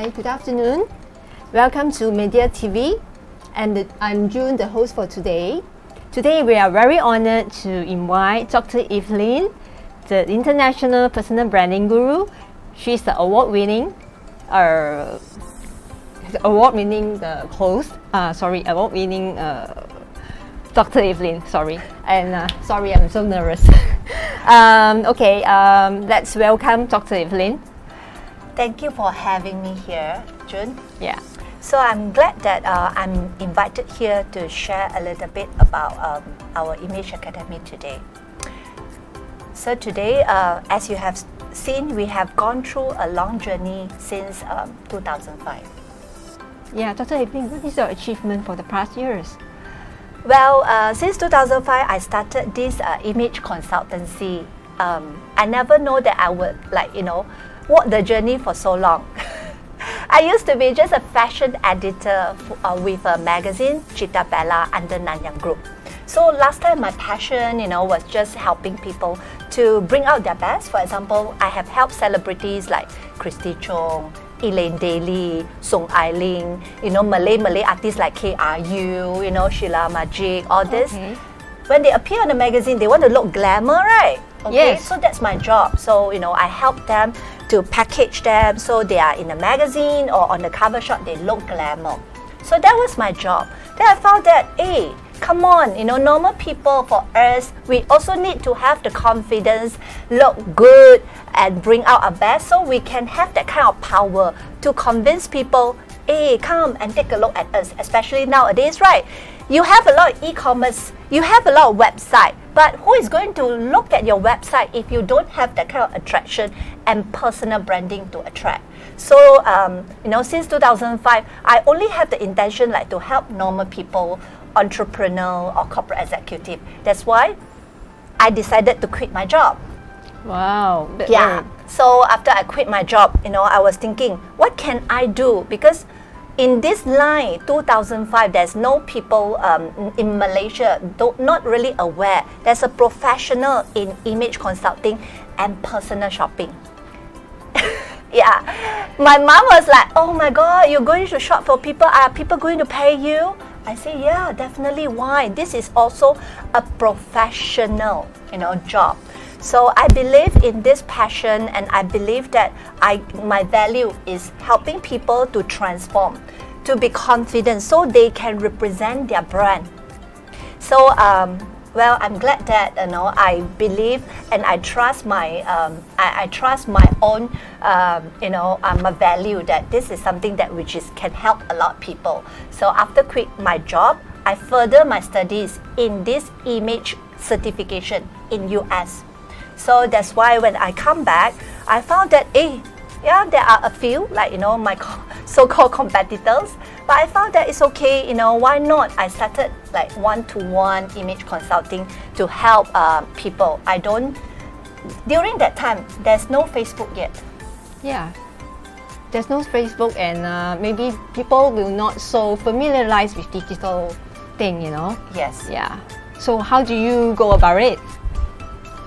Hi, good afternoon. Welcome to Media TV, and I'm June, the host for today. Today we are very honored to invite Dr. Evelyn, the international personal branding guru. She's the award-winning Dr. Evelyn, sorry. And sorry, I'm so nervous. Let's welcome Dr. Evelyn. Thank you for having me here, June. Yeah. So I'm glad that I'm invited here to share a little bit about our Image Academy today. So today, as you have seen, we have gone through a long journey since 2005. Yeah, Dr. Evelyn, what is your achievement for the past years? Well, since 2005, I started this image consultancy. I never know that I would walk the journey for so long. I used to be just a fashion editor with a magazine, Chita Bella, under Nanyang Group. So last time my passion, was just helping people to bring out their best. For example, I have helped celebrities like Christy Chong, Elaine Daly, Song Ai Ling, Malay artists like KRU, Sheila Majid, all this. Okay. When they appear in the magazine, they want to look glamour, right? Okay, yes. So that's my job. So, I help them to package them so they are in a magazine or on the cover shot, they look glamour. So that was my job. Then I found that, hey, come on, normal people, for us, we also need to have the confidence, look good, and bring out our best so we can have that kind of power to convince people, hey, come and take a look at us, especially nowadays, right? You have a lot of e-commerce, you have a lot of website, but who is going to look at your website if you don't have that kind of attraction and personal branding to attract? So, since 2005, I only have the intention to help normal people, entrepreneur or corporate executive. That's why I decided to quit my job. Wow. Yeah. So after I quit my job, I was thinking, what can I do? Because in this line, 2005, there's no people in Malaysia, not really aware. There's a professional in image consulting and personal shopping. Yeah. My mom was like, oh my God, you're going to shop for people? Are people going to pay you? I say, yeah, definitely. Why? This is also a professional, job. So I believe in this passion, and I believe that my value is helping people to transform, to be confident, so they can represent their brand. So, I'm glad that I believe and I trust my own my value, that this is something that can help a lot of people. So after quit my job, I further my studies in this image certification in US. So that's why when I come back, I found that there are a few my so-called competitors, but I found that it's okay, why not? I started one-to-one image consulting to help people. During that time, there's no Facebook yet. Yeah. There's no Facebook, and maybe people will not so familiarized with digital thing, Yes. Yeah. So how do you go about it?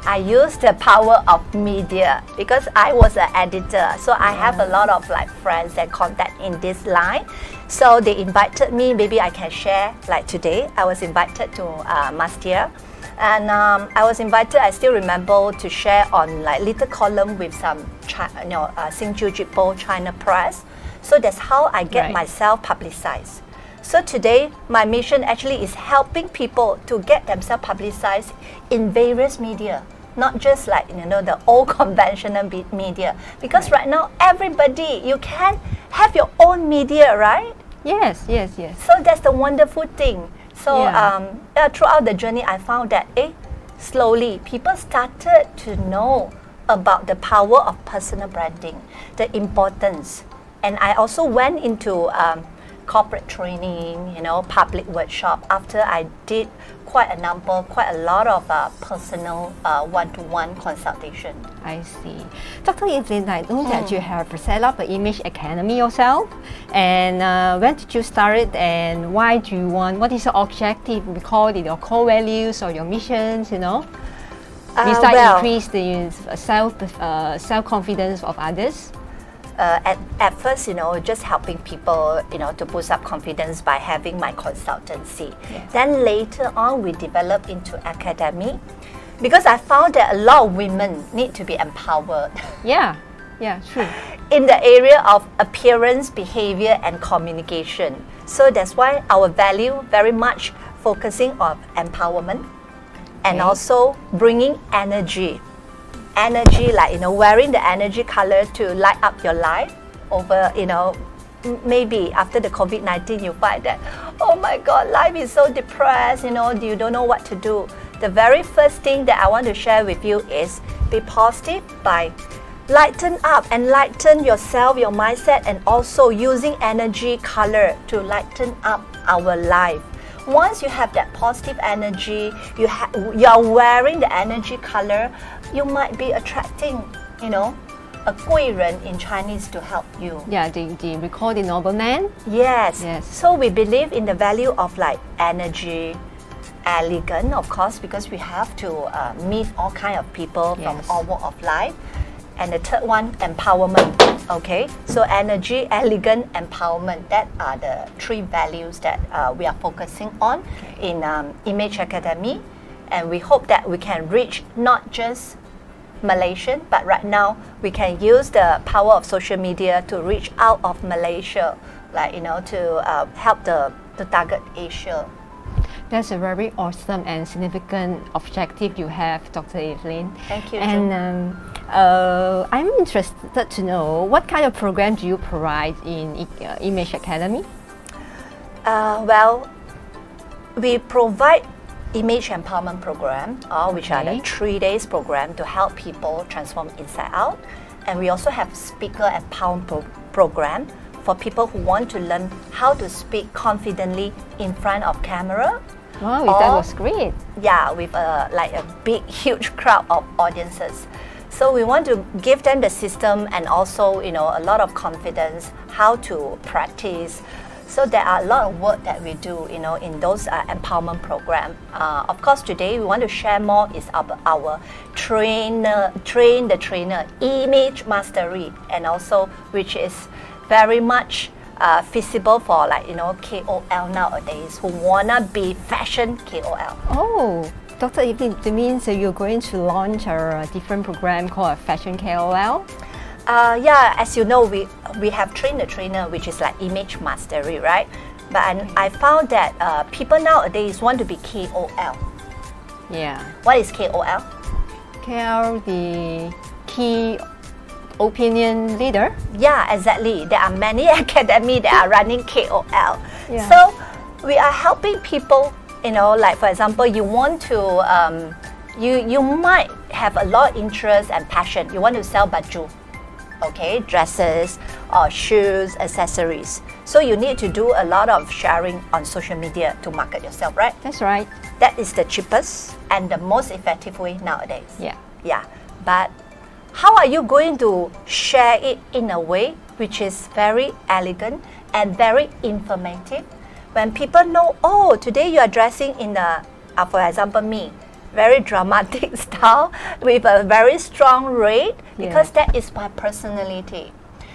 I use the power of media because I was an editor. So I have a lot of friends and contact in this line. So they invited me, maybe I can share today. I was invited to Mastia. And I was invited, I still remember, to share on little column with some Xinju Jipo China Press. So that's how I get myself publicized. So today, my mission actually is helping people to get themselves publicized in various media, not just the old conventional media. Because right now, everybody, you can have your own media, right? Yes. So that's the wonderful thing. So throughout the journey, I found that slowly people started to know about the power of personal branding, the importance. And I also went into corporate training, public workshop, after I did quite a lot of personal one-to-one consultation. I see. Dr. Evelyn, I know that you have set up an image academy yourself. And when did you start it, and why do you what is your objective? We call it your core values or your missions, Besides increase the self-confidence of others? At first, just helping people, to boost up confidence by having my consultancy. Yes. Then later on, we developed into academy because I found that a lot of women need to be empowered Yeah, true. in the area of appearance, behavior, and communication. So that's why our value very much focusing on empowerment and Okay. also bringing energy. Energy, like, wearing the energy color to light up your life over, maybe after the COVID-19, you find that, oh my God, life is so depressed, you don't know what to do. The very first thing that I want to share with you is be positive by lighten up and lighten yourself, your mindset, and also using energy color to lighten up our life. Once you have that positive energy, you are wearing the energy color, you might be attracting, a 贵人 in Chinese to help you. Yeah, we call the nobleman. Yes. Yes. So we believe in the value of like energy, elegant, of course, because we have to meet all kind of people from Yes. all walk of life. And the third one, empowerment. Okay, so energy, elegant, empowerment. That are the three values that we are focusing on in Image Academy, and we hope that we can reach not just Malaysian, but right now we can use the power of social media to reach out of Malaysia, like to help to target Asia. That's a very awesome and significant objective you have, Dr. Evelyn. Thank you, And I'm interested to know what kind of program do you provide in Image Academy? Well, we provide image empowerment program, which are the Okay. 3 days program to help people transform inside out. And we also have speaker empowerment program for people who want to learn how to speak confidently in front of camera. Wow, that Or- was great. Yeah, with a big, huge crowd of audiences. So we want to give them the system and also, a lot of confidence how to practice. So there are a lot of work that we do, in those empowerment program. Of course, today we want to share more is about our train the trainer, image mastery, and also which is very much feasible for KOL nowadays who wanna be fashion KOL. Oh, Dr. Evelyn, that means you're going to launch a different program called a Fashion KOL? Yeah, as you know, we have trained the trainer, which is like image mastery, right? But I found that people nowadays want to be KOL. Yeah. What is KOL? KOL, the key opinion leader. Yeah, exactly. There are many academy that are running KOL. Yeah. So we are helping people, like for example, you want to, you might have a lot of interest and passion. You want to sell baju, okay, dresses or shoes, accessories. So you need to do a lot of sharing on social media to market yourself, right? That's right. That is the cheapest and the most effective way nowadays. Yeah. Yeah, but how are you going to share it in a way which is very elegant and very informative? When people know, oh, today you are dressing in a, for example, me, very dramatic style with a very strong red, because that is my personality.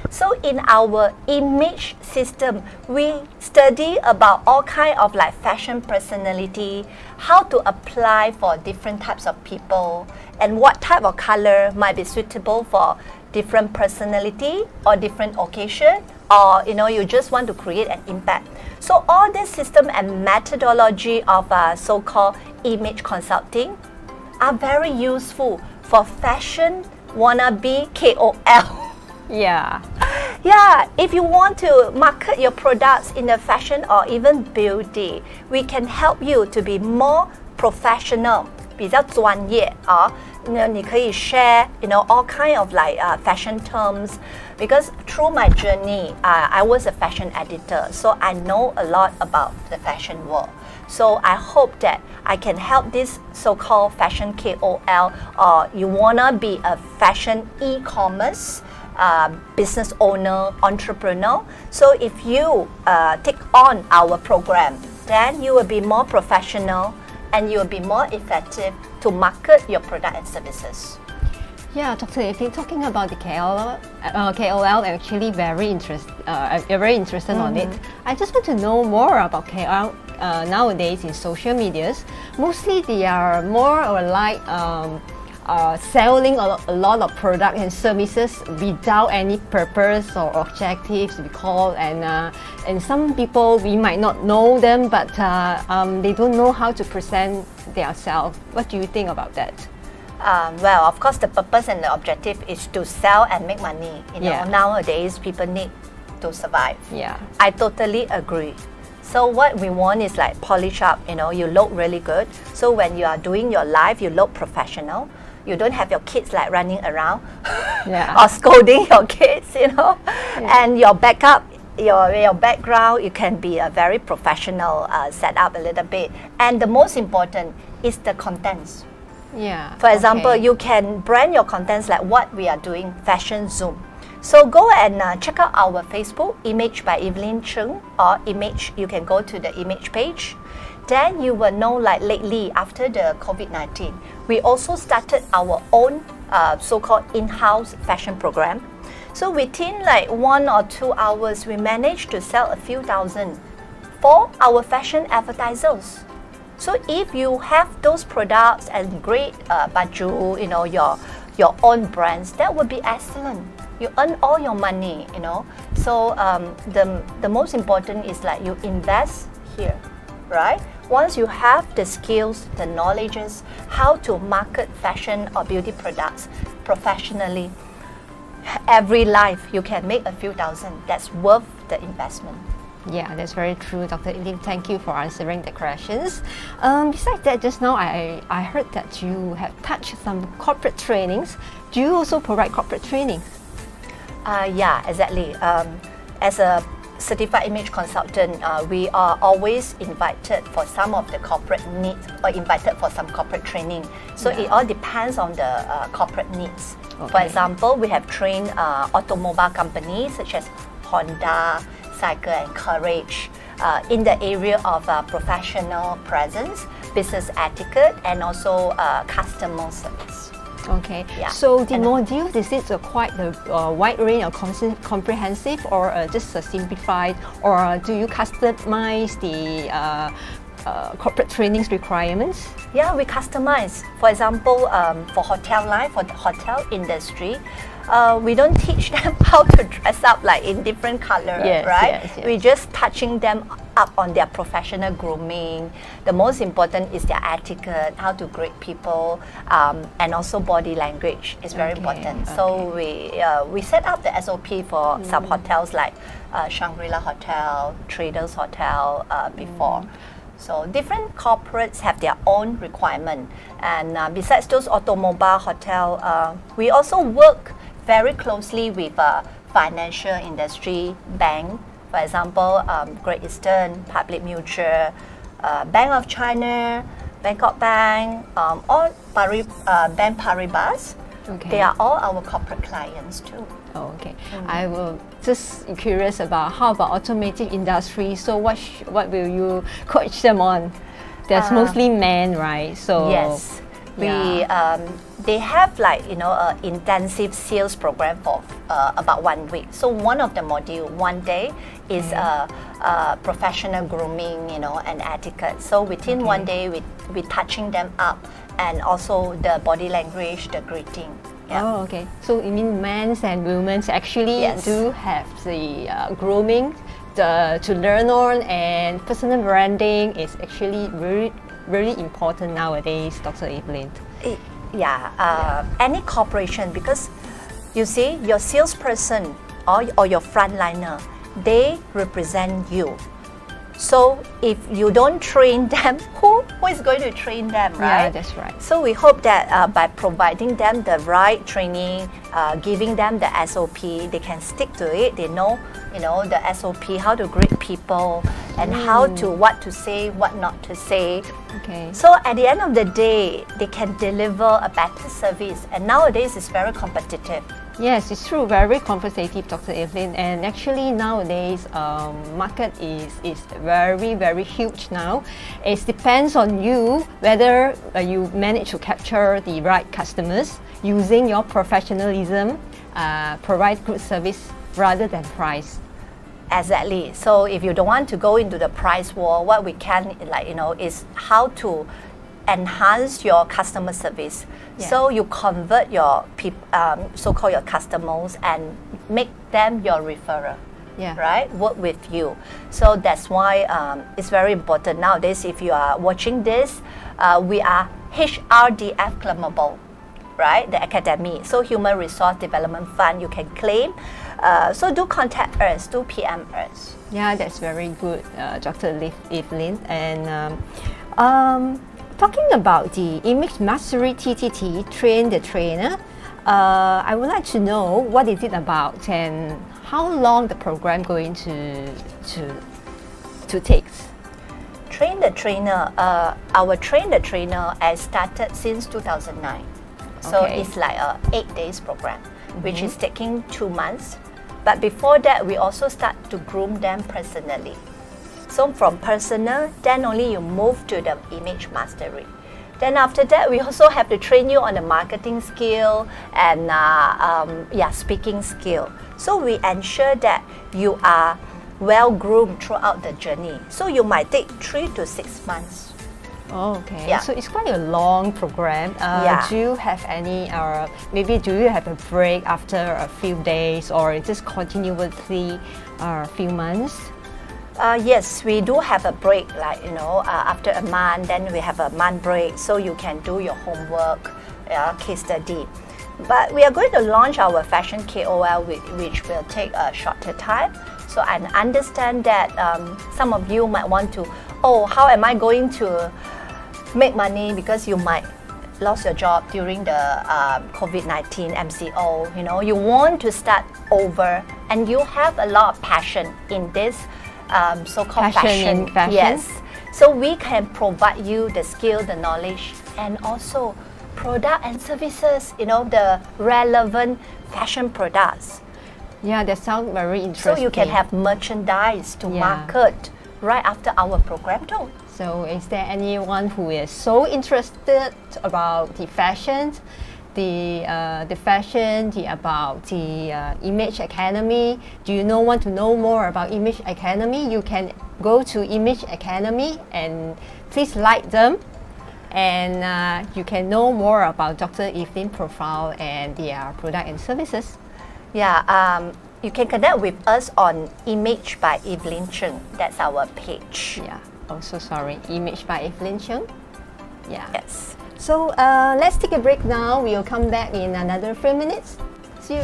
So in our image system, we study about all kind of like fashion personality, how to apply for different types of people, and what type of color might be suitable for different personality or different occasion, or you just want to create an impact. So all this system and methodology of so-called image consulting are very useful for fashion wannabe KOL. Yeah. Yeah, if you want to market your products in the fashion or even beauty, we can help you to be more professional, 比较专业啊。你可以 share, all kind of like fashion terms, because through my journey, I was a fashion editor, so I know a lot about the fashion world. So I hope that I can help this so-called fashion KOL, or you wanna be a fashion e-commerce business owner, entrepreneur. So if you take on our program, then you will be more professional and you will be more effective to market your product and services. Yeah, Dr. Evelyn, talking about the KOL actually very interested on it. I just want to know more about KOL nowadays in social medias. Mostly they are more or like selling a lot of products and services without any purpose or objectives, we call, and some people we might not know them, but they don't know how to present themselves. What do you think about that? Well, of course, the purpose and the objective is to sell and make money. Yeah. Nowadays people need to survive. Yeah. I totally agree. So what we want is like polish up. You look really good. So when you are doing your live, you look professional. You don't have your kids like running around or scolding your kids. Yeah. And your backup. Your background, you can be a very professional setup a little bit. And the most important is the contents. Yeah. For example, you can brand your contents like what we are doing, Fashion Zoom. So go and check out our Facebook, Image by Evelyn Cheng, or Image, you can go to the Image page. Then you will know, like lately after the COVID-19, we also started our own so-called in-house fashion program. So within like 1 or 2 hours, we managed to sell a few thousand for our fashion advertisers. So if you have those products and great baju, your own brands, that would be excellent. You earn all your money, So the most important is like you invest here, right? Once you have the skills, the knowledges, how to market fashion or beauty products professionally, every life you can make a few thousand. That's worth the investment. Yeah, that's very true, Dr. Evelyn. Thank you for answering the questions. Besides that, just now I heard that you have touched some corporate trainings. Do you also provide corporate trainings? Yeah, exactly. As a certified image consultant, we are always invited for some of the corporate needs or invited for some corporate training. So it all depends on the corporate needs. Okay. For example, we have trained automobile companies such as Honda, Cycle and Courage in the area of professional presence, business etiquette, and also customer service. Okay. Yeah. So the modules, is it quite a wide range or comprehensive, or just simplified, or do you customize the corporate trainings requirements? Yeah, we customize. For example, for hotel life, for the hotel industry, we don't teach them how to dress up like in different colors, right? Yes. We just touching them up on their professional grooming. The most important is their etiquette, how to greet people, and also body language is very important. So we set up the SOP for some hotels like Shangri-La Hotel, Traders Hotel before. So different corporates have their own requirement. And besides those automobile hotel, we also work very closely with financial industry, bank, for example, Great Eastern, Public Mutual, Bank of China, Bangkok Bank, or Bank Paribas. Okay. They are all our corporate clients too. Oh, okay. I will just curious about how about automotive industry. So what will you coach them on? There's mostly men, right? So yes, they have like an intensive sales program for about 1 week. So one of the module one day is professional grooming, and etiquette. So within 1 day, we touching them up, and also the body language, the greeting. Yeah. Oh, okay. So you mean men and women actually do have the grooming to learn on, and personal branding is actually very, very important nowadays, Dr. Evelyn. Any corporation, because you see, your salesperson or your frontliner, they represent you. So if you don't train them, who is going to train them, right? Yeah, that's right. So we hope that by providing them the right training, giving them the SOP, they can stick to it. They know, the SOP, how to greet people, and what to say, what not to say. Okay. So at the end of the day, they can deliver a better service. And nowadays it's very competitive. Yes, it's true. Very conversative, Dr. Evelyn. And actually nowadays, market is very huge now. It depends on you whether you manage to capture the right customers using your professionalism, provide good service rather than price. Exactly. So if you don't want to go into the price war, what we can is how to enhance your customer service. Yeah. So you convert your so-called your customers and make them your referrer. Yeah. Right? Work with you. So that's why it's very important nowadays. If you are watching this, we are HRDF claimable, right? The academy. So Human Resource Development Fund, you can claim. So do contact us, do PM us. Yeah, that's very good, Dr. Evelyn. And talking about the Image Mastery TTT, Train the Trainer, I would like to know what is it about and how long the program going to take. Train the Trainer, our Train the Trainer has started since 2009. So Okay. it's like a 8 days program, which is taking 2 months. But before that, we also start to groom them personally. So from personal, then only you move to the image mastery. Then after that, we also have to train you on the marketing skill and speaking skill. So we ensure that you are well groomed throughout the journey. So you might take 3 to 6 months. Oh, okay. Yeah. So it's quite a long program. Yeah. Do you have any, maybe do you have a break after a few days or is this continuously a few months? Yes, we do have a break, after a month, then we have a month break, so you can do your homework, case study. But we are going to launch our fashion KOL, which will take a shorter time. So I understand that some of you might want to, how am I going to make money, because you might lost your job during the COVID-19 MCO. You want to start over, and you have a lot of passion in this so-called Passion in fashion? Yes. So we can provide you the skill, the knowledge, and also product and services, the relevant fashion products. Yeah, that sounds very interesting. So you can have merchandise to Yeah. market right after our program too. So is there anyone who is so interested about the fashion, about the Image Academy? Do you want to know more about Image Academy? You can go to Image Academy and please like them, and you can know more about Dr. Evelyn profile and their product and services. Yeah, you can connect with us on Image by Evelyn Cheng. That's our page. Yeah. Oh, so sorry. Image by Evelyn Cheng. Yeah. Yes. So let's take a break now. We'll come back in another few minutes. See you.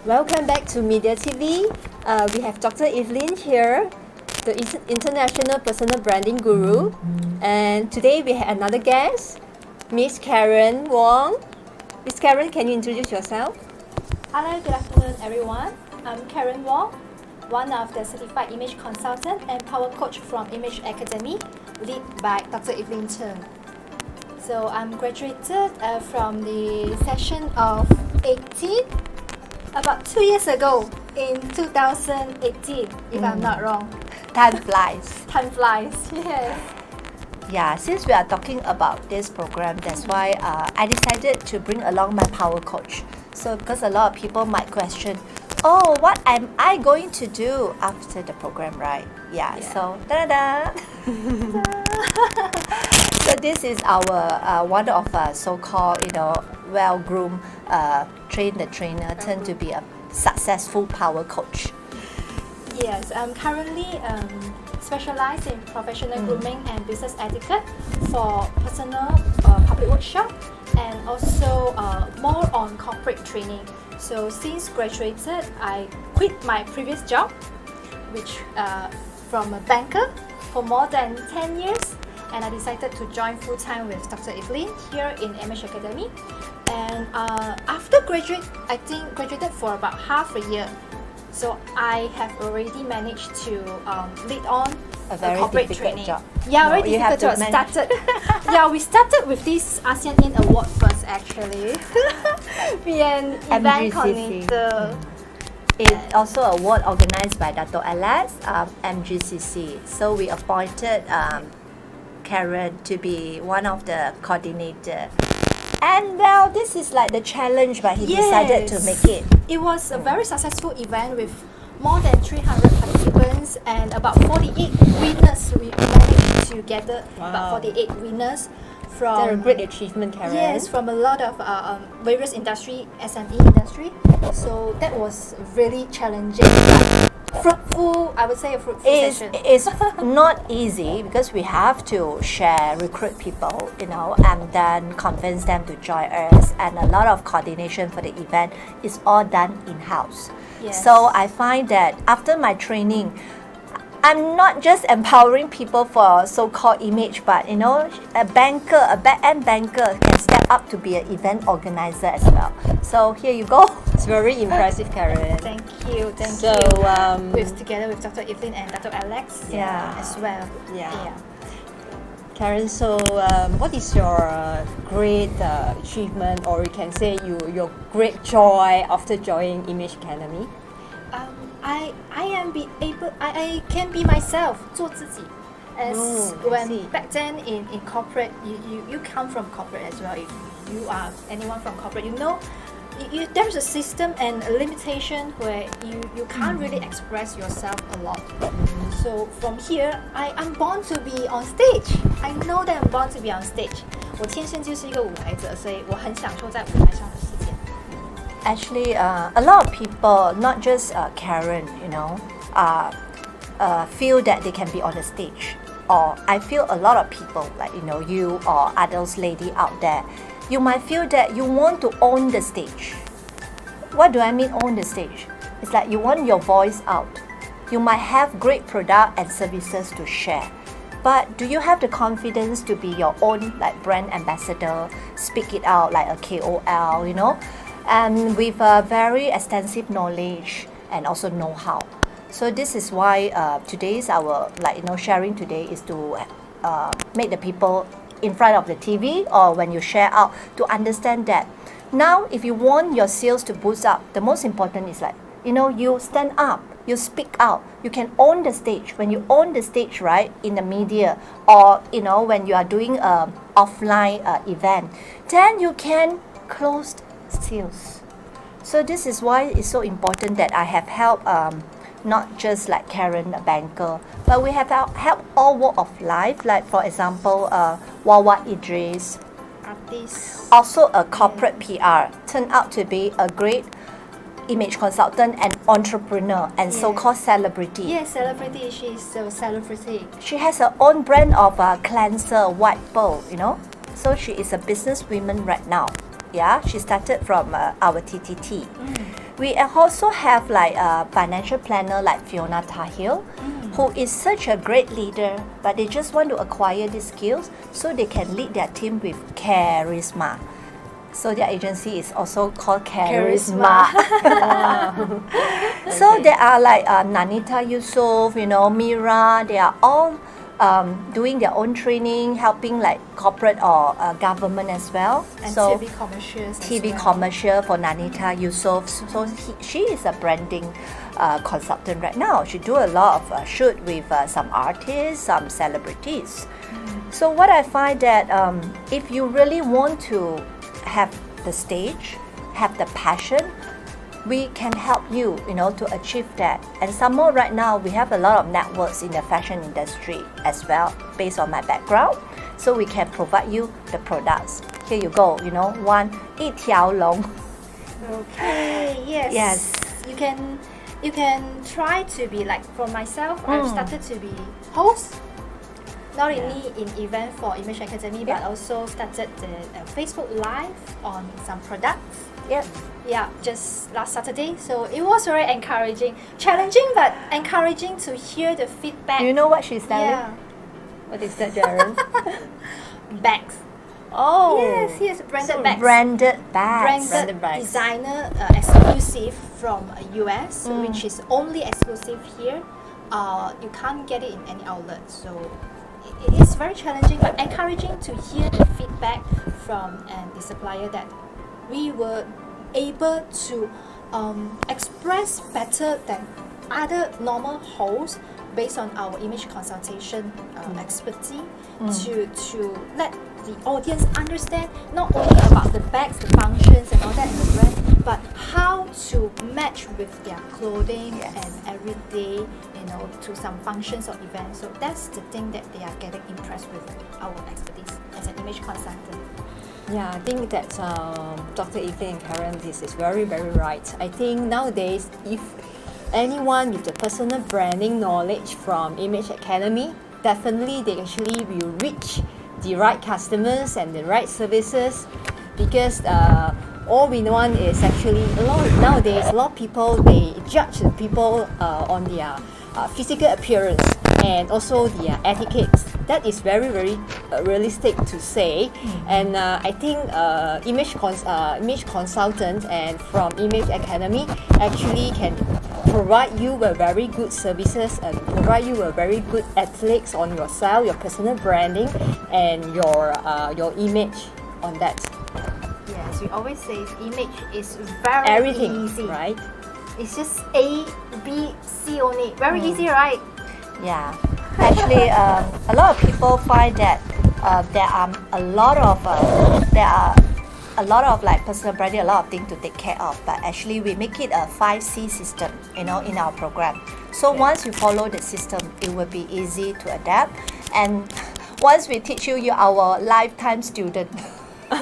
Welcome back to Media TV. We have Dr. Evelyn here, the international personal branding guru. And today we have another guest, Miss Karen Wong. Miss Karen, can you introduce yourself? Hello, good afternoon everyone. I'm Karen Wong, one of the certified image consultant and power coach from Image Academy, led by Dr. Evelyn Chen. So I'm graduated from the session of 18 about 2 years ago in 2018, if I'm not wrong. Time flies. Time flies, yes. Yeah, since we are talking about this program, that's why I decided to bring along my power coach. So because a lot of people might question, oh, what am I going to do after the program, right? Yeah. So da-da-da. So this is our one of so-called, well-groomed, train the trainer, turned to be a successful power coach. Yes, I'm currently specialized in professional grooming and business etiquette for personal public workshop and also more on corporate training. So since graduated, I quit my previous job, which from a banker for more than 10 years, and I decided to join full-time with Dr. Evelyn here in Image Academy. And after graduated for about half a year. So I have already managed to lead on A very corporate difficult training. job. Yeah, No, very you have difficult to job. We started with this ASEAN In Award first actually. Be an event MGCC. coordinator. It's also an award organized by Dr. Alex, MGCC. So we appointed Karen to be one of the coordinator. And well, this is like the challenge, but he decided to make it. It was a very successful event with more than 300 participants and about 48 winners. We managed to gather about 48 winners from That's a great achievement, Karen. Yes, from a lot of various industry, SME industry. So that was really challenging, but fruitful. I would say a fruitful session. It's not easy because we have to recruit people, and then convince them to join us. And a lot of coordination for the event is all done in-house. Yes. So I find that after my training, I'm not just empowering people for so-called image, but a banker, a back-end banker can step up to be an event organizer as well. So here you go. It's very impressive, Karen. Thank you. So, Together with Dr. Evelyn and Dr. Alex as well. Yeah. Karen, so what is your great achievement, or you can say your great joy after joining Image Academy? I can be myself, 做自己. As I when see. back then in corporate, you come from corporate as well. If you are anyone from corporate, there's a system and a limitation where you can't really express yourself a lot. So from here, I'm born to be on stage. I know that I'm born to be on stage. 我天生就是一个舞台者，所以我很享受在舞台上的时间。Actually, a lot of people, not just Karen, feel that they can be on the stage. Or I feel a lot of people, like you or others lady out there, you might feel that you want to own the stage. What do I mean own the stage? It's like you want your voice out. You might have great product and services to share. But do you have the confidence to be your own brand ambassador, speak it out like a KOL, and with a very extensive knowledge and also know-how. So this is why today's our sharing today is to make the people in front of the TV or when you share out to understand that now if you want your sales to boost up, the most important is you stand up, you speak out, you can own the stage. When you own the stage, right, in the media or when you are doing an offline event, then you can close sales. So this is why it's so important that I have helped not just like Karen, a banker, but we have helped all walk of life, like for example Wawa Idris, Artists. also a corporate PR, turned out to be a great image consultant and entrepreneur and so-called celebrity. Yes, celebrity. She's a celebrity. She has her own brand of cleanser, white bowl, So she is a businesswoman right now. Yeah, she started from our TTT. we also have like a financial planner like Fiona Tahil, who is such a great leader, but they just want to acquire these skills so they can lead their team with charisma. So their agency is also called Charisma. So there are like Nanita Yusuf, Mira, they are all doing their own training, helping like corporate or government as well. And so TV commercials. TV commercial for Nanita Yusuf. So she is a branding consultant right now. She do a lot of shoot with some artists, some celebrities. So what I find that if you really want to have the stage, have the passion, we can help you, to achieve that. And some more right now, we have a lot of networks in the fashion industry as well, based on my background. So we can provide you the products. Here you go, one 一条龙. Okay, yes. Yes. You can try to be like, for myself, I've started to be host. Not only in event for Image Academy, but also started the Facebook Live on some products. Yep. Yeah, just last Saturday. So it was very encouraging, challenging, but encouraging to hear the feedback. Do you know what she's selling? Yeah, What is that, Jaren? bags. Oh. Yes, branded So bags. branded bags. Branded bags. designer exclusive from US, which is only exclusive here. You can't get it in any outlet. So it is very challenging, but encouraging to hear the feedback from the supplier that we were able to express better than other normal hosts based on our image consultation expertise to let the audience understand not only about the bags, the functions and all that in the brand, but how to match with their clothing and everyday, to some functions or events. So that's the thing that they are getting impressed with our expertise as an image consultant. Yeah, I think that Dr. Evelyn and Karen, this is very, very right. I think nowadays, if anyone with the personal branding knowledge from Image Academy, definitely they actually will reach the right customers and the right services, because all we want is actually nowadays a lot of people, they judge the people on their physical appearance and also their etiquettes. That is very, very realistic to say. And I think image consultant and from Image Academy actually can provide you with very good services and provide you with very good ethics on yourself, your personal branding, and your image on that. Yes, we always say image is very Everything, easy. right? It's just A, B, C only. Very easy, right? Yeah, actually, a lot of people find that there are a lot of like personal branding, a lot of things to take care of. But actually, we make it a 5C system, in our program. So once you follow the system, it will be easy to adapt. And once we teach you, you're our lifetime student.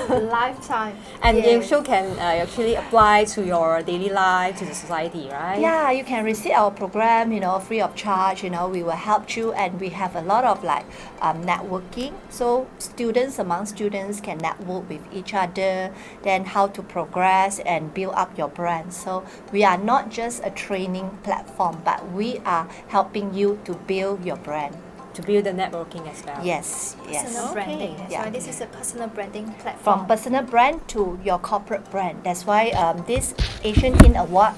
Lifetime. And Yes. you also can actually apply to your daily life, to the society, right? Yeah, you can receive our program, free of charge. We will help you, and we have a lot of like networking. So students among students can network with each other, then how to progress and build up your brand. So we are not just a training platform, but we are helping you to build your brand. To build the networking as well. Yes. Personal Okay. branding. That's Yeah. why this is a personal branding platform. From personal brand to your corporate brand. That's why this Asian Teen Award,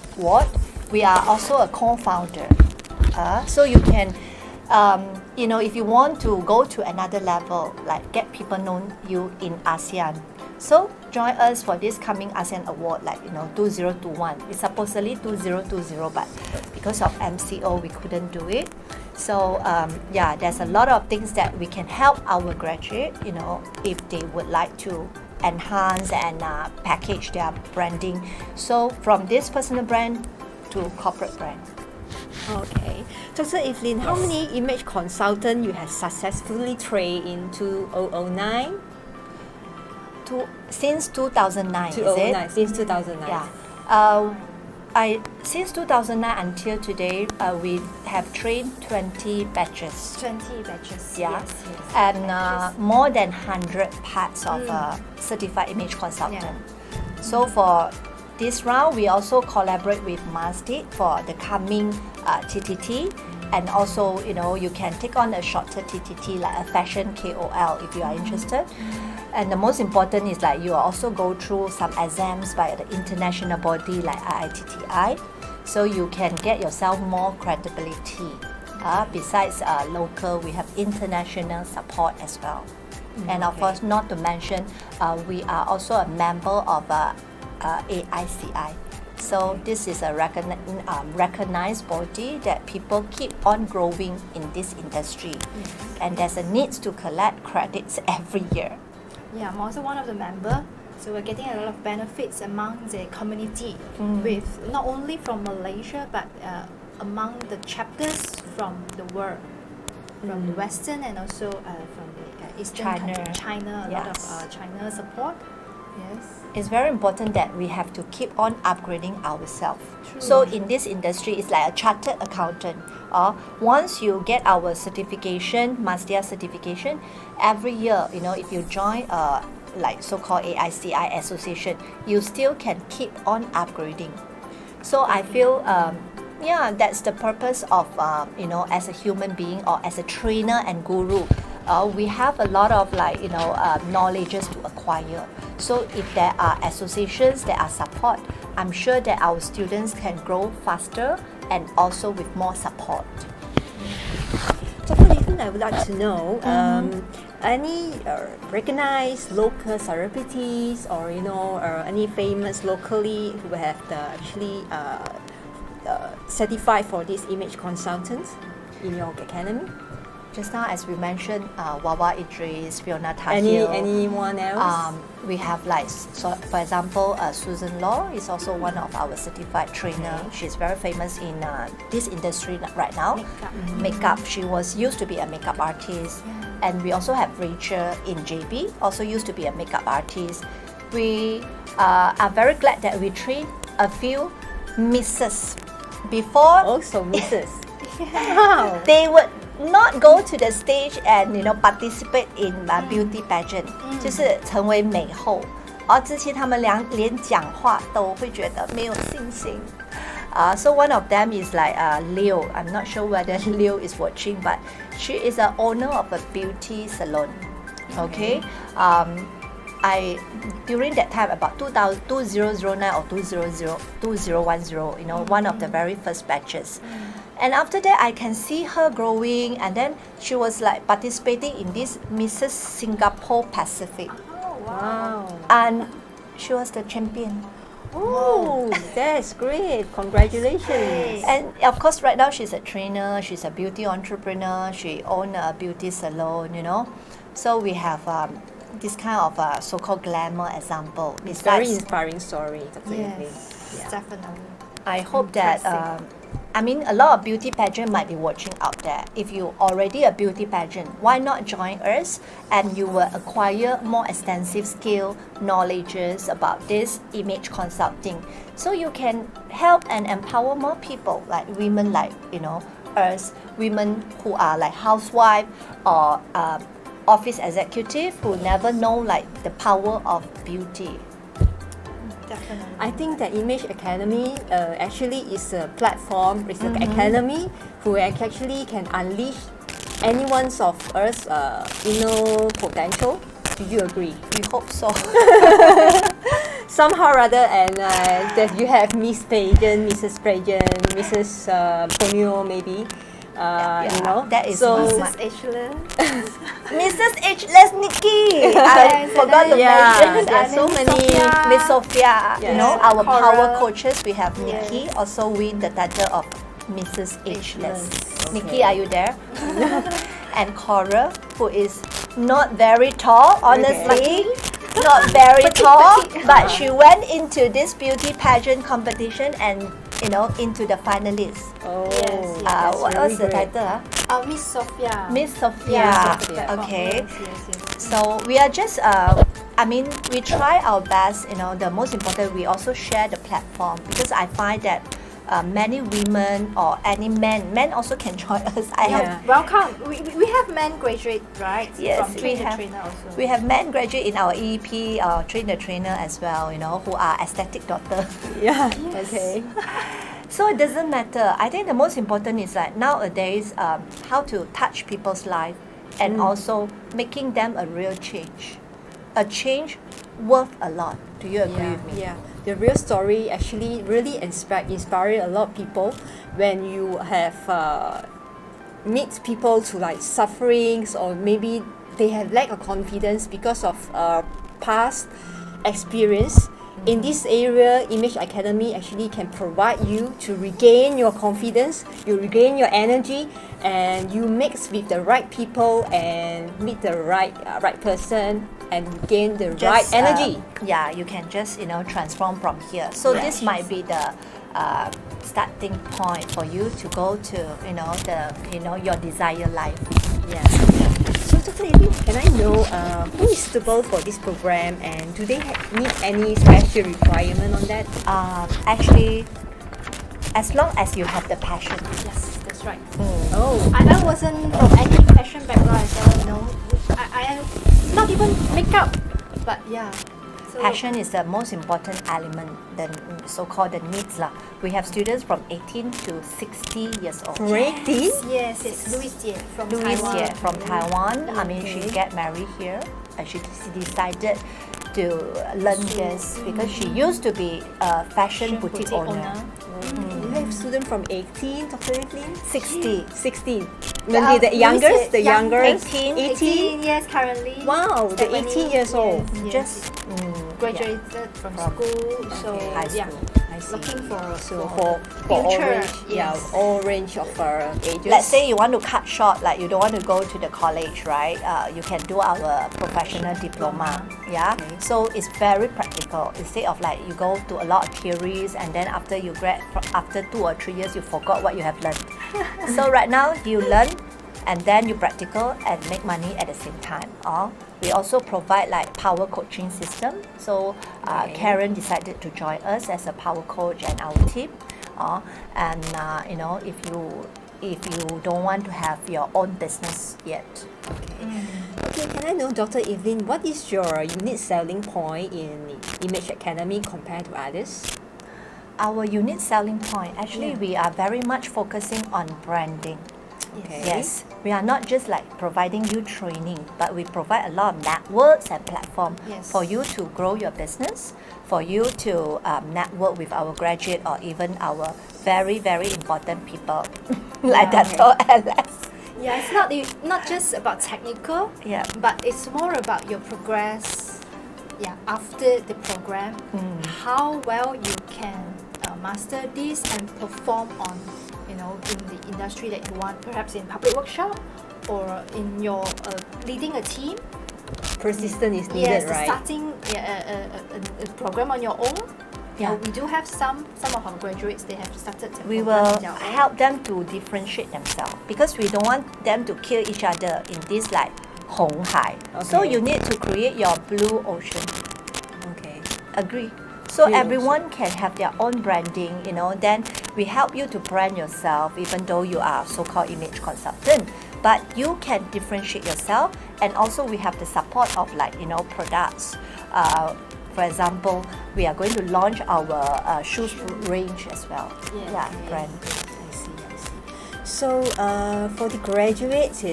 we are also a co-founder. So you can, if you want to go to another level, like get people know you in ASEAN. So join us for this coming ASEAN Award, 2021. It's supposedly 2020, but because of MCO, we couldn't do it. So there's a lot of things that we can help our graduate, if they would like to enhance and package their branding. So from this personal brand to corporate brand. Okay. Dr. Evelyn, how many image consultant you have successfully trained in 2009? Since 2009, is 2009, it? since 2009. Yeah. Since 2009 until today, we have trained 20 batches. 20 batches. Yeah. Yes. And Batches. more than 100 parts of certified image consultant. So for this round, we also collaborate with Mastic for the coming TTT. And also, you can take on a shorter TTT like a fashion KOL if you are interested. And the most important is like you also go through some exams by the international body like IITTI, so you can get yourself more credibility. Besides local, we have international support as well. And of course, not to mention, we are also a member of AICI. So this is a recognized body that people keep on growing in this industry. And there's a need to collect credits every year. Yeah, I'm also one of the members. So we're getting a lot of benefits among the community, with not only from Malaysia but among the chapters from the world, from the Western and also from the Eastern country, China. A lot of China support. Yes. It's very important that we have to keep on upgrading ourselves. True. So in this industry, it's like a chartered accountant. Once you get our certification, Masdia certification, every year, if you join like so-called AICI association, you still can keep on upgrading. So I feel, that's the purpose of, as a human being or as a trainer and guru. We have a lot of knowledges to acquire. So if there are associations that are support, I'm sure that our students can grow faster and also with more support. Dr. Evelyn, I would like to know any recognized local celebrities or any famous locally who have actually certified for this image consultants in your academy? Just now, as we mentioned, Wawa Idris, Fiona Tahil. Anyone else? We have for example, Susan Law is also one of our certified trainer. She's very famous in this industry right now. Makeup. She used to be a makeup artist. And we also have Rachel in JB, also used to be a makeup artist. We are very glad that we train a few Mrs. Before. Also Mrs. They would not go to the stage and participate in beauty pageant，就是成为美后。而之前他们连讲话都会觉得没有信心。So one of them is like Leo. I'm not sure whether Leo is watching, but she is the owner of a beauty salon. Okay. During that time, about 2009 or 2010, one of the very first batches. And after that, I can see her growing, and then she was like participating in this Mrs. Singapore Pacific. Oh, wow. And she was the champion. Oh, that's great. Congratulations. And of course, right now she's a trainer, she's a beauty entrepreneur, she owns a beauty salon, So we have this kind of so-called glamour example. It's very inspiring story. Yes, definitely. I hope that a lot of beauty pageant might be watching out there. If you already a beauty pageant, why not join us? And you will acquire more extensive skill, knowledges about this image consulting. So you can help and empower more people, like women like, us, women who are like housewife or office executive who never know the power of beauty. Definitely. I think the Image Academy actually is a platform, it's an academy who actually can unleash anyone's of us inner potential. Do you agree? We hope so. Somehow or other, and that you have Miss Pageant, Mrs. Pageant, Mrs. Ponyo maybe. That is so Mrs. Ageless. Mrs. Ageless Nikki. I forgot to mention. There are so many. Miss Sophia. Yes. Our Cora. power coaches. We have Yes. Nikki also win the title of Mrs. Ageless. Okay. Nikki, are you there? And Cora, who is not very tall, honestly. Not very tall, but she went into this beauty pageant competition and into the finalists. Oh, Yes, What was the title? Miss Sophia. Miss Sophia. Yeah, Sophia. Okay. Yes. So we are just, we try our best. The most important, we also share the platform, because I find that many women or any men also can join us. Welcome. We have men graduate, right? Yes, From train the trainer also. we have men graduate in our EP, train the trainer as well, you know, who are aesthetic doctor. Yeah. Yes. Okay. So it doesn't matter. I think the most important is that nowadays, how to touch people's life and also making them a real change. A change worth a lot. Do you agree with me? Yeah. The real story actually really inspire a lot of people when you have meet people to like sufferings, or maybe they have lack of confidence because of past experience. In this area, Image Academy actually can provide you to regain your confidence, you regain your energy, and you mix with the right people and meet the right person and gain the right energy. Yeah, you can just transform from here. So Yes. this might be the starting point for you to go to your desired life. Yeah. So Dr. Amy, can I know who is suitable for this program, and do they need any special requirement on that? Actually, as long as you have the passion. Yes, that's right. Oh. I wasn't from any fashion background as well, you know. I not even makeup, but yeah. So Passion is the most important element, the so-called the needs lah. We have students from 18 to 60 years old. Ready? Yes, Louis Jie from Louise Taiwan. here from Taiwan. I mean, she Okay. get married here, and she decided to learn this because she used to be a fashion boutique owner. You have students from 18, Dr. Evelyn? 60. 16. Yeah, Maybe the youngest, the young- youngest? 18. 18, yes, currently. Wow, the 18 years old. Yes, Just graduated from school, so high yeah, school. I see. looking for So for all future, range, yeah, yes. all range of ages. Let's say you want to cut short, like you don't want to go to the college, right? You can do our professional diploma. Yeah. Okay. So it's very practical. Instead of like you go to a lot of theories and then after you after 2 or 3 years you forgot what you have learned. So right now you learn and then you practical and make money at the same time. Or we also provide like power coaching system. So Okay. Karen decided to join us as a power coach and our team. And if you don't want to have your own business yet. Okay, can I know, Dr. Evelyn, what is your unique selling point in Image Academy compared to others? Our unique selling point, actually, we are very much focusing on branding. Okay. Yes, we are not just like providing you training, but we provide a lot of networks and platform Yes. for you to grow your business, for you to network with our graduate or even our very, very important people like Yeah. Dr. Alex. Yeah, it's not just about technical, Yeah. but it's more about your progress. Yeah, after the program, how well you can master this and perform on, in the industry that you want, perhaps in public workshop or in your leading a team. Persistence is needed, Yes, right? starting a program on your own. Yeah. We do have some of our graduates, they have started a We program will on their own. help them to differentiate themselves because we don't want them to kill each other in this like 红海. So Okay. you need to create your blue ocean. Okay. Agree. So Blue everyone can have their own branding, then we help you to brand yourself even though you are so-called image consultant. But you can differentiate yourself, and also we have the support of products. For example, we are going to launch our shoes range as well. Yeah. Yeah, brand. I see. So for the graduates,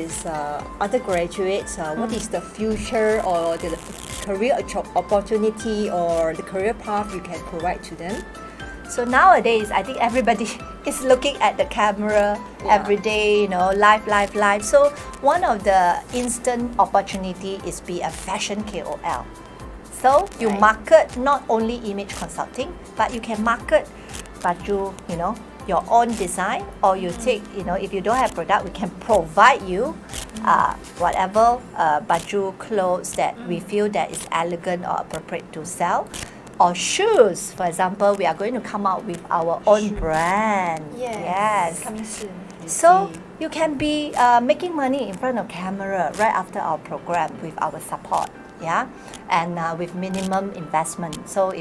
other graduates, what is the future or the career opportunity or the career path you can provide to them? So nowadays, I think everybody is looking at the camera every day, live. So one of the instant opportunity is be a fashion KOL. So you Right. market not only image consulting, but you can market baju, your own design, or you take, if you don't have product, we can provide you whatever baju clothes that we feel that is elegant or appropriate to sell. Or shoes, for example, we are going to come out with our own brand. Yes, coming soon. So you can be making money in front of camera right after our program with our support, and with minimum investment. So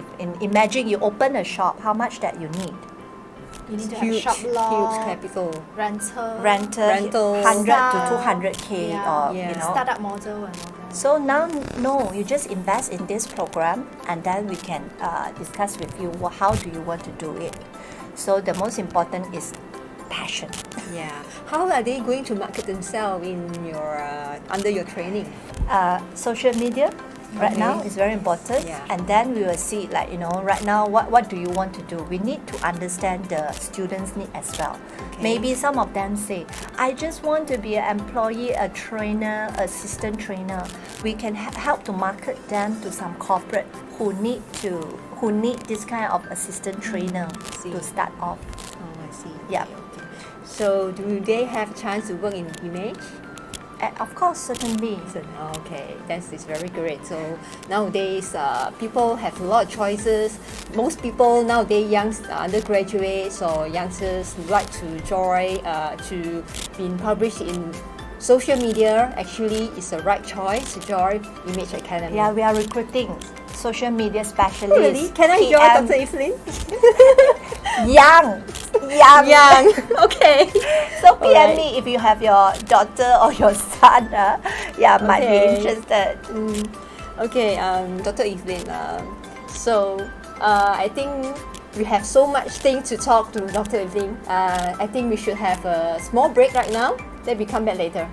imagine you open a shop, how much that you need? You need to huge, have shop lot, huge capital. rental, 100 to 200K or Yeah. startup model and all that. So now, no, you just invest in this program and then we can discuss with you how do you want to do it. So the most important is passion. Yeah. How are they going to market themselves in your under your training? Social media right Okay. now is very important, Yeah. and then we will see like right now what do you want to do. We need to understand the students' need as well. Okay. Maybe some of them say, I just want to be an employee, a trainer, assistant trainer. We can help to market them to some corporate who need this kind of assistant trainer see. to start off. Oh, I see. Yeah. Okay. So do they have chance to work in image? Of course, certainly. So, okay, that is very great. So nowadays, people have a lot of choices. Most people nowadays, young undergraduates or youngsters like to join to be published in social media. Actually, it's the right choice to join Image Academy. Yeah, we are recruiting social media specialists. Oh, really? Can I join PM, Dr. Evelyn? Young. Young. Okay. So PM Alright. me if you have your daughter or your son. Might be Okay. interested. Okay, Dr. Evelyn. So I think we have so much things to talk to Dr. Evelyn. I think we should have a small break right now. Then we come back later.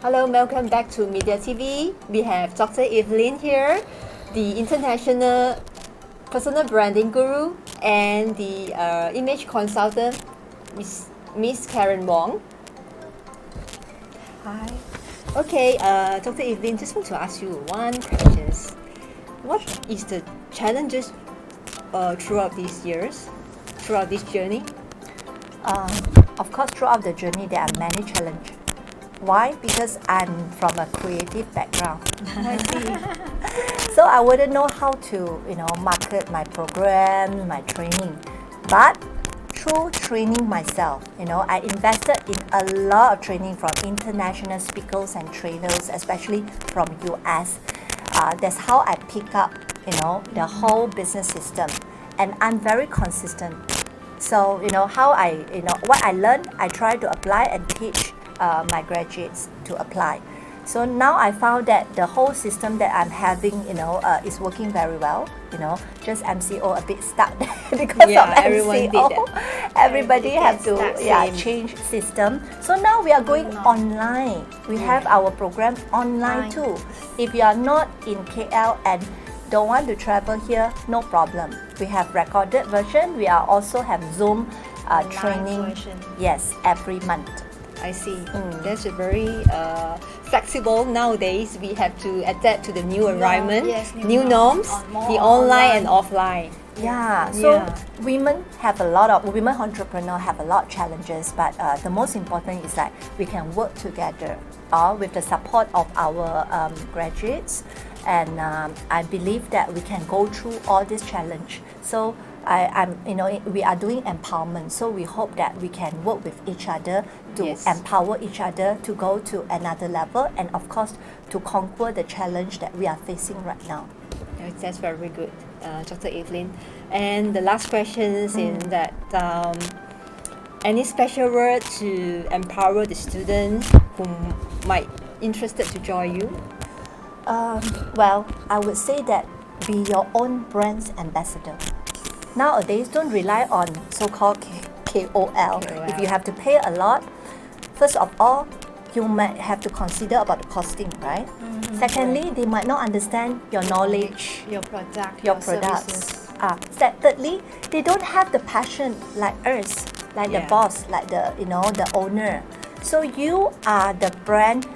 Hello, welcome back to Media TV. We have Dr. Evelyn here, the international personal branding guru and the image consultant, Miss Karen Wong. Hi. Okay, Dr. Evelyn, just want to ask you one question. What is the challenges throughout these years, throughout this journey? Of course, throughout the journey, there are many challenges. Why? Because I'm from a creative background. I see. So I wouldn't know how to, market my program, my training. But through training myself, I invested in a lot of training from international speakers and trainers, especially from US. That's how I pick up, the whole business system. And I'm very consistent. So, what I learned, I try to apply and teach my graduates to apply. So now I found that the whole system that I'm having, is working very well. Just MCO a bit stuck because Yeah, of everyone MCO. did that. Everybody have to gets stuck. change system. So now we are going online. We have our program online too. If you are not in KL and don't want to travel here, no problem. We have recorded version. We are also have Zoom training. version. Yes, every month. I see. That's a very flexible nowadays. We have to adapt to the new environment, yes, new new norms, norms, more the online and online. offline. Yeah, so Yeah. women entrepreneurs have a lot of challenges, but the most important is that we can work together with the support of our graduates, and I believe that we can go through all this challenge. So we are doing empowerment, so we hope that we can work with each other to Yes. empower each other to go to another level, and of course to conquer the challenge that we are facing right now. That's very good, Dr. Evelyn. And the last question is that any special word to empower the students who might interested to join you? Well, I would say that be your own brand's ambassador. nowadays don't rely on so-called KOL. If you have to pay a lot, first of all, you might have to consider about the costing, right? Secondly, they might not understand your knowledge, Your product, your products. Thirdly, they don't have the passion like us, like the boss, like the the owner. So you are the brand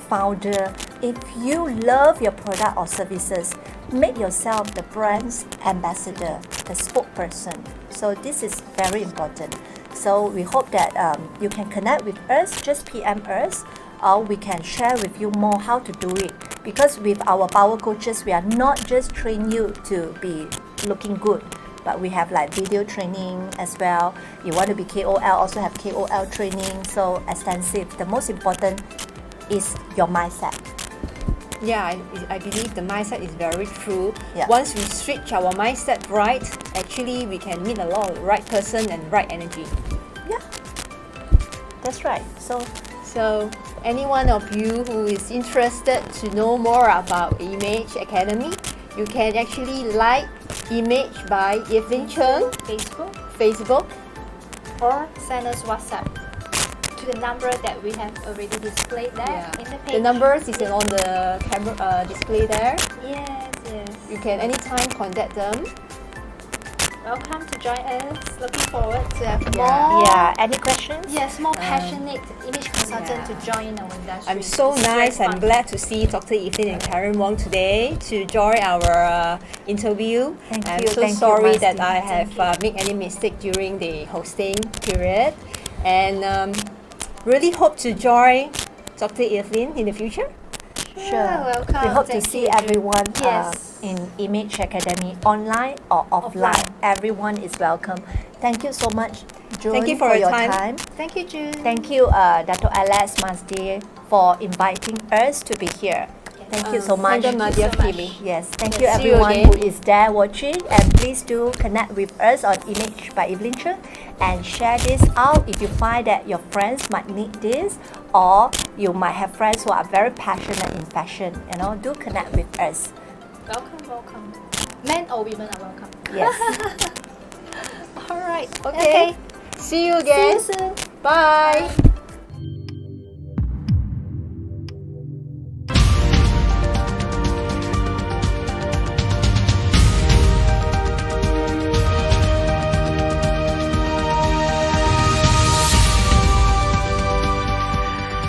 founder. If you love your product or services, make yourself the brand's ambassador, the spokesperson. So this is very important. So we hope that you can connect with us, just PM us, or we can share with you more how to do it. Because with our power coaches, we are not just train you to be looking good, but we have like video training as well. You want to be KOL, also have KOL training, so extensive. The most important is your mindset. Yeah, I believe the mindset is very true. Yeah. Once we switch our mindset right, actually we can meet a lot of right person and right energy. Yeah, that's right. So any one of you who is interested to know more about Image Academy, you can actually like Image by Evelyn Cheng, Facebook, or send us WhatsApp to the number that we have already displayed there in the page. The numbers is on the camera display there. Yes. You can anytime contact them. Welcome to join us. Looking forward to have Yeah. more. Yeah, any questions? Yes, more passionate image consultant to join our industry. I'm so It's very nice. I'm fun. glad to see Dr. Evelyn and Karen Wong today to join our interview. Thank I'm you. so Thank you, sorry that Masti. I have made any mistake during the hosting period, and really hope to join Dr. Evelyn in the future. Sure. welcome. We hope to Thank see you. everyone Yes. in Image Academy, online or offline. Everyone is welcome. Thank you so much, June, Thank you for your your time. Thank you, June. Thank you, Dr. Alex Masdi, for inviting us to be here. Thank you so much. Sangam Madhya so much. TV. Yes, thank you See you everyone again. who is there watching, and please do connect with us on Image by Evelyn Cheng and share this out if you find that your friends might need this, or you might have friends who are very passionate in fashion. Do connect with us. Welcome. Men or women are welcome. Yes. All right. Okay. See you again. See you soon. Bye.